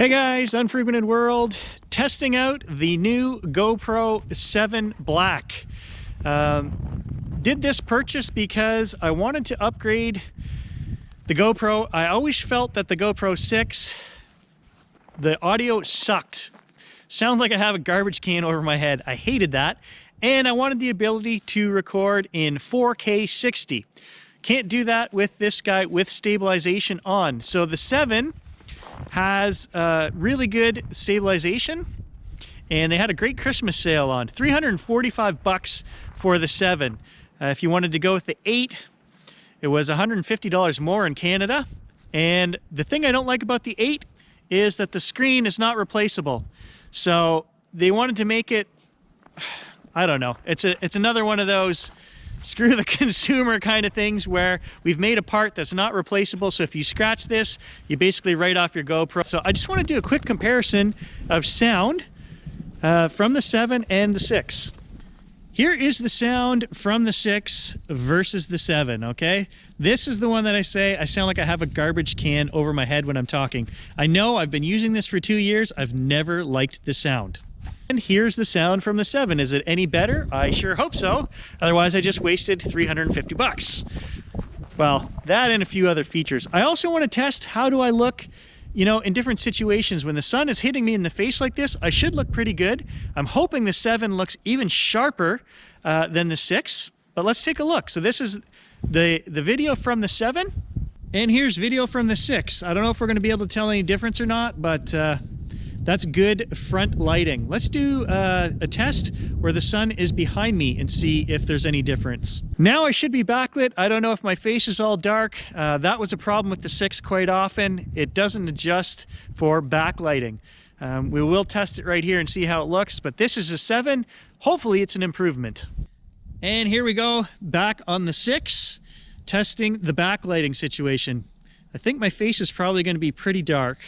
Hey guys, Unfrequented World, testing out the new GoPro 7 Black. Did this purchase because I wanted to upgrade the GoPro. I always felt that the GoPro 6, the audio sucked. Sounds like I have a garbage can over my head. I hated that. And I wanted the ability to record in 4K 60. Can't do that with this guy with stabilization on. So the 7 has really good stabilization, and they had a great Christmas sale on. $345 for the 7. If you wanted to go with the 8, it was $150 more in Canada. And the thing I don't like about the 8 is that the screen is not replaceable. So they wanted to make it, I don't know, it's another one of those screw the consumer kind of things where we've made a part that's not replaceable. So if you scratch this, you basically write off your GoPro. So I just want to do a quick comparison of sound from the 7 and the 6. Here is the sound from the 6 versus the 7, okay? This is the one that I say I sound like I have a garbage can over my head when I'm talking. I know I've been using this for 2 years. I've never liked the sound. And here's the sound from the 7. Is it any better? I sure hope so. Otherwise, I just wasted $350. Well, that and a few other features. I also want to test how do I look, you know, in different situations. When the sun is hitting me in the face like this, I should look pretty good. I'm hoping the 7 looks even sharper than the 6, but let's take a look. So this is the video from the 7, and here's video from the 6. I don't know if we're going to be able to tell any difference or not, but that's good front lighting. Let's do a test where the sun is behind me and see if there's any difference. Now I should be backlit. I don't know if my face is all dark. That was a problem with the 6 quite often. It doesn't adjust for backlighting. We will test it right here and see how it looks, but this is a 7. Hopefully it's an improvement. And here we go, back on the 6, testing the backlighting situation. I think my face is probably going to be pretty dark.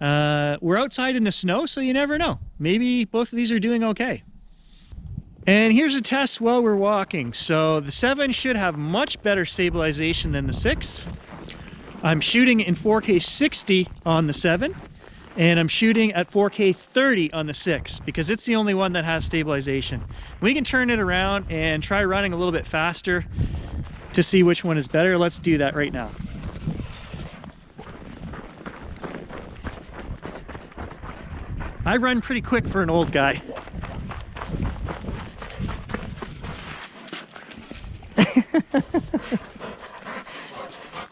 We're outside in the snow, so you never know. Maybe both of these are doing okay. And here's a test while we're walking. So the 7 should have much better stabilization than the 6. I'm shooting in 4K 60 on the 7, and I'm shooting at 4K 30 on the 6 because it's the only one that has stabilization. We can turn it around and try running a little bit faster to see which one is better. Let's do that right now. I run pretty quick for an old guy.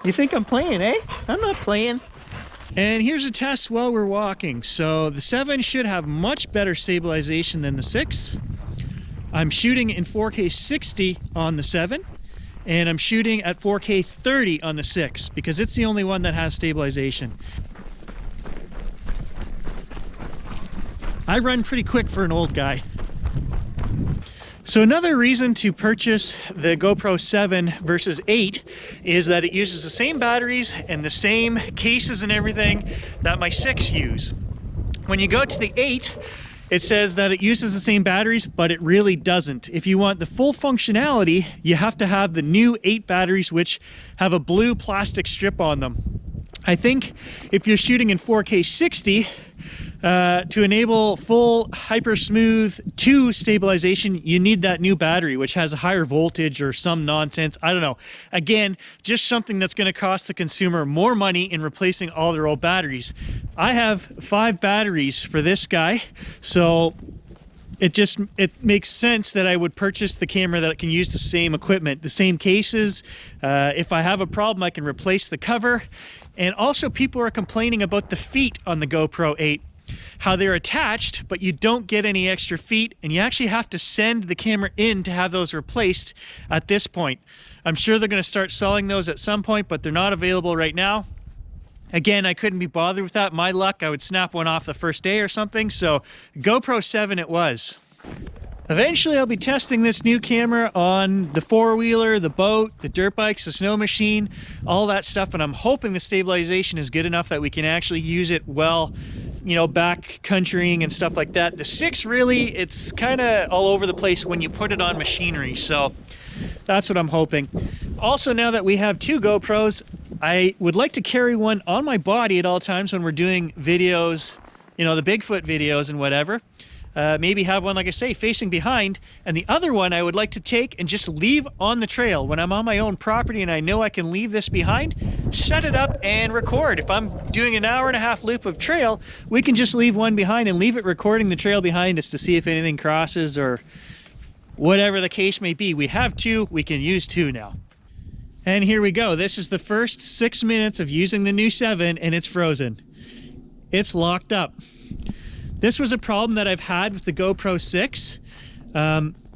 You think I'm playing, eh? I'm not playing. And here's a test while we're walking. So the 7 should have much better stabilization than the 6. I'm shooting in 4K 60 on the 7, and I'm shooting at 4K 30 on the 6 because it's the only one that has stabilization. I run pretty quick for an old guy. So another reason to purchase the GoPro 7 versus 8 is that it uses the same batteries and the same cases and everything that my 6 use. When you go to the 8, it says that it uses the same batteries, but it really doesn't. If you want the full functionality, you have to have the new 8 batteries, which have a blue plastic strip on them. I think if you're shooting in 4K 60, to enable full hyper smooth 2 stabilization, you need that new battery, which has a higher voltage or some nonsense. I don't know. Again, just something that's going to cost the consumer more money in replacing all their old batteries. I have 5 batteries for this guy, so it makes sense that I would purchase the camera that can use the same equipment, the same cases. If I have a problem, I can replace the cover. And also, people are complaining about the feet on the GoPro 8. How they're attached, but you don't get any extra feet, and you actually have to send the camera in to have those replaced at this point. I'm sure they're going to start selling those at some point, but they're not available right now. Again, I couldn't be bothered with that. My luck, I would snap one off the first day or something, so GoPro 7 it was. Eventually, I'll be testing this new camera on the 4-wheeler, the boat, the dirt bikes, the snow machine, all that stuff, and I'm hoping the stabilization is good enough that we can actually use it well, you know, back countrying and stuff like that. The 6 really, it's kind of all over the place when you put it on machinery, so that's what I'm hoping. Also, now that we have 2 GoPros, I would like to carry one on my body at all times when we're doing videos, you know, the Bigfoot videos and whatever. Maybe have one, like I say, facing behind, and the other one I would like to take and just leave on the trail when I'm on my own property and I know I can leave this behind, set it up and record. If I'm doing an 1.5-hour loop of trail, we can just leave one behind and leave it recording the trail behind us to see if anything crosses or whatever the case may be. We have two, we can use two now. And here we go. This is the first 6 minutes of using the new 7 and it's frozen. It's locked up. This was a problem that I've had with the GoPro 6.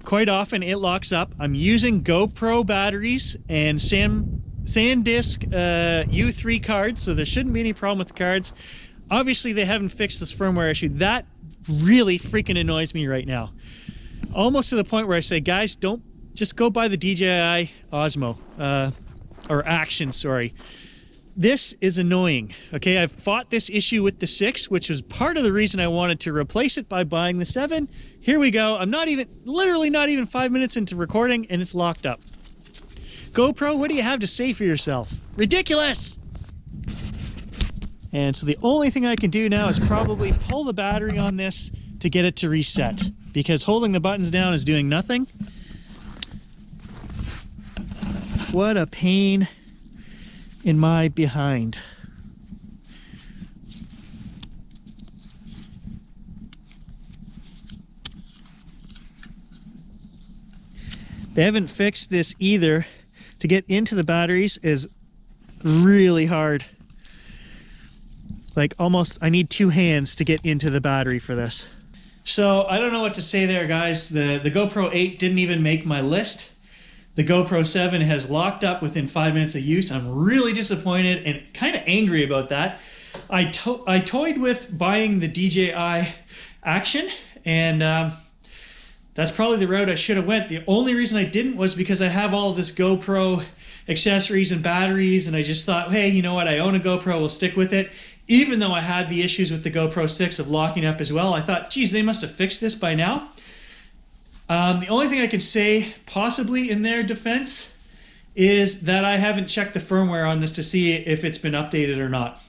Quite often it locks up. I'm using GoPro batteries and SanDisk U3 cards, so there shouldn't be any problem with the cards. Obviously they haven't fixed this firmware issue. That really freaking annoys me right now. Almost to the point where I say, guys, don't just go buy the DJI Osmo, or Action, sorry. This is annoying, okay? I've fought this issue with the 6, which was part of the reason I wanted to replace it by buying the 7. Here we go. I'm literally not even 5 minutes into recording and it's locked up. GoPro, what do you have to say for yourself? Ridiculous! And so the only thing I can do now is probably pull the battery on this to get it to reset, because holding the buttons down is doing nothing. What a pain in my behind. They haven't fixed this either. To get into the batteries is really hard. Like almost, I need 2 hands to get into the battery for this. So I don't know what to say there, guys. The GoPro 8 didn't even make my list. The GoPro 7 has locked up within 5 minutes of use. I'm really disappointed and kind of angry about that. I toyed with buying the DJI Action, and that's probably the route I should have went. The only reason I didn't was because I have all this GoPro accessories and batteries, and I just thought, hey, you know what? I own a GoPro, we'll stick with it. Even though I had the issues with the GoPro 6 of locking up as well, I thought, geez, they must have fixed this by now. The only thing I can say, possibly in their defense, is that I haven't checked the firmware on this to see if it's been updated or not.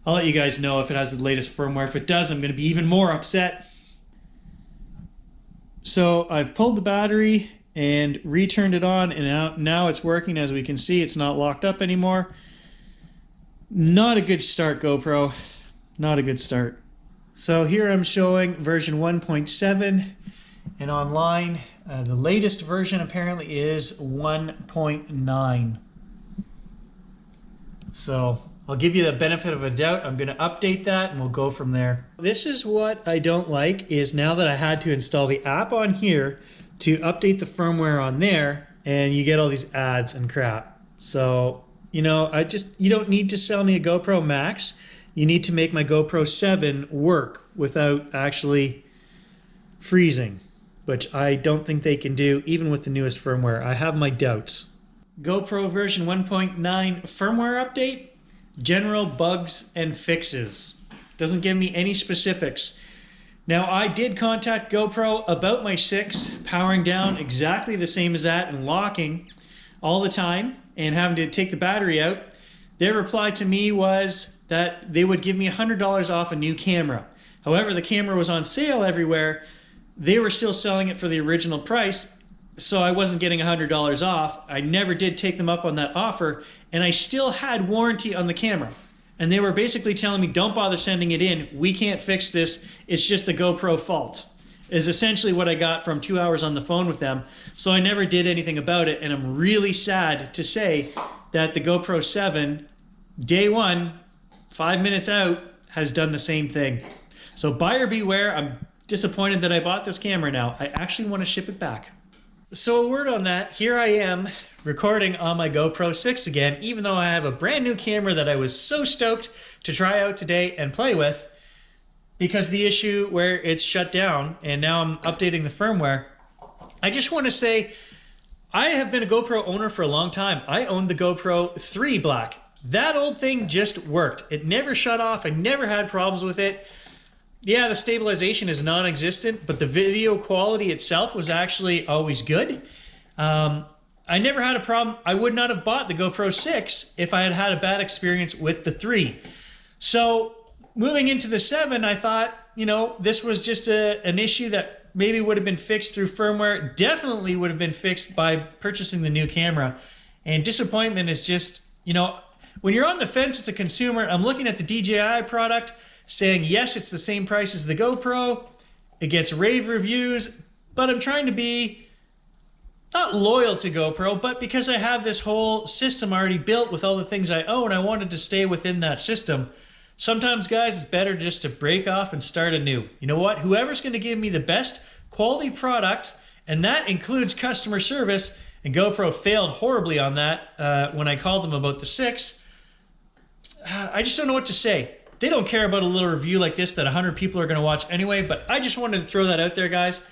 I'll let you guys know if it has the latest firmware. If it does, I'm going to be even more upset. So I've pulled the battery and returned it on, and now it's working. As we can see, it's not locked up anymore. Not a good start, GoPro. Not a good start. So here I'm showing version 1.7. And online, the latest version apparently is 1.9. So I'll give you the benefit of a doubt. I'm going to update that and we'll go from there. This is what I don't like, is now that I had to install the app on here to update the firmware on there, and you get all these ads and crap. So, you know, you don't need to sell me a GoPro Max. You need to make my GoPro 7 work without actually freezing, which I don't think they can do even with the newest firmware. I have my doubts. GoPro version 1.9 firmware update, general bugs and fixes. Doesn't give me any specifics. Now, I did contact GoPro about my 6 powering down exactly the same as that and locking all the time and having to take the battery out. Their reply to me was that they would give me $100 off a new camera. However, the camera was on sale everywhere. They were still selling it for the original price, so I wasn't getting $100 off. I never did take them up on that offer, and I still had warranty on the camera. And they were basically telling me, don't bother sending it in. We can't fix this. It's just a GoPro fault, is essentially what I got from 2 hours on the phone with them. So I never did anything about it, and I'm really sad to say that the GoPro 7, day one, 5 minutes out, has done the same thing. So buyer beware. I'm disappointed that I bought this camera now. I actually want to ship it back. So a word on that, here I am recording on my GoPro 6 again, even though I have a brand new camera that I was so stoked to try out today and play with, because the issue where it's shut down and now I'm updating the firmware. I just want to say, I have been a GoPro owner for a long time. I owned the GoPro 3 Black. That old thing just worked. It never shut off. I never had problems with it. Yeah, the stabilization is non-existent, but the video quality itself was actually always good. I never had a problem. I would not have bought the GoPro 6 if I had had a bad experience with the 3. So moving into the 7, I thought, you know, this was just an issue that maybe would have been fixed through firmware. Definitely would have been fixed by purchasing the new camera. And disappointment is just, you know, when you're on the fence as a consumer, I'm looking at the DJI product saying, yes, it's the same price as the GoPro. It gets rave reviews, but I'm trying to be not loyal to GoPro, but because I have this whole system already built with all the things I own, I wanted to stay within that system. Sometimes, guys, it's better just to break off and start anew. You know what? Whoever's going to give me the best quality product, and that includes customer service, and GoPro failed horribly on that when I called them about the 6, I just don't know what to say. They don't care about a little review like this that 100 people are going to watch anyway, but I just wanted to throw that out there, guys.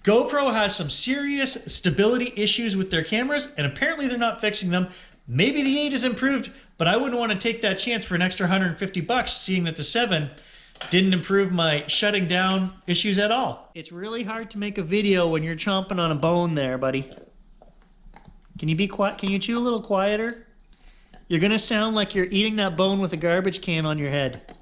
GoPro has some serious stability issues with their cameras, and apparently they're not fixing them. Maybe the 8 is improved, but I wouldn't want to take that chance for an extra 150 bucks, seeing that the 7 didn't improve my shutting down issues at all. It's really hard to make a video when you're chomping on a bone there, buddy. Can you be quiet? Can you chew a little quieter? You're gonna sound like you're eating that bone with a garbage can on your head.